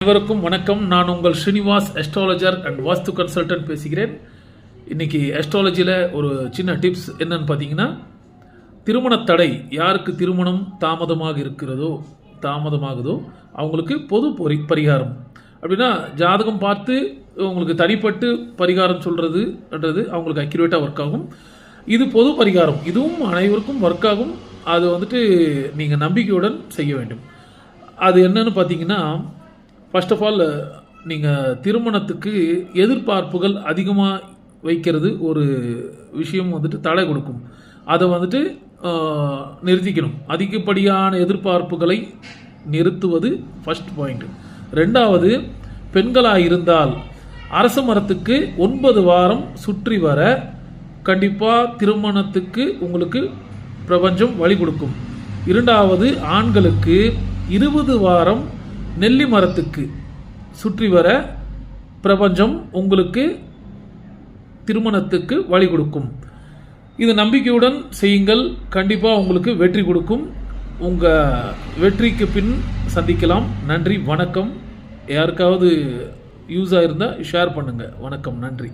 அனைவருக்கும் வணக்கம். நான் உங்கள் Srinivas astrologer and vastu consultant பேசுகிறேன். இன்னைக்கு அஸ்ட்ராலஜியில் ஒரு சின்ன டிப்ஸ் என்னன்னு பார்த்தீங்கன்னா, திருமண தடை, யாருக்கு திருமணம் தாமதமாகுதோ அவங்களுக்கு பொது பரிகாரம் அப்படின்னா, ஜாதகம் பார்த்து உங்களுக்கு தனிப்பட்டு பரிகாரம் சொல்கிறதுன்றது அவங்களுக்கு அக்யூரேட்டாக ஒர்க் ஆகும். இது பொது பரிகாரம், இதுவும் அனைவருக்கும் ஒர்க் ஆகும். அது நீங்கள் நம்பிக்கையுடன் செய்ய வேண்டும். அது என்னன்னு பார்த்தீங்கன்னா, ஃபர்ஸ்ட் ஆஃப் ஆல் நீங்கள் திருமணத்துக்கு எதிர்பார்ப்புகள் அதிகமாக வைக்கிறது ஒரு விஷயம் தடை கொடுக்கும். அதை நிறுத்திக்கணும். அதிகப்படியான எதிர்பார்ப்புகளை நிறுத்துவது ஃபர்ஸ்ட் பாயிண்ட். ரெண்டாவது, பெண்களாக இருந்தால் அரச மரத்துக்கு 9 வாரம் சுற்றி வர கண்டிப்பாக திருமணத்துக்கு உங்களுக்கு பிரபஞ்சம் வழி கொடுக்கும். இரண்டாவது, ஆண்களுக்கு 20 வாரம் நெல்லி மரத்துக்கு சுற்றி வர பிரபஞ்சம் உங்களுக்கு திருமணத்துக்கு வழி கொடுக்கும். இது நம்பிக்கையுடன் செய்யுங்கள், கண்டிப்பாக உங்களுக்கு வெற்றி கொடுக்கும். உங்கள் வெற்றிக்கு பின் சந்திக்கலாம். நன்றி, வணக்கம். யாருக்காவது யூஸாக இருந்தால் ஷேர் பண்ணுங்கள். வணக்கம், நன்றி.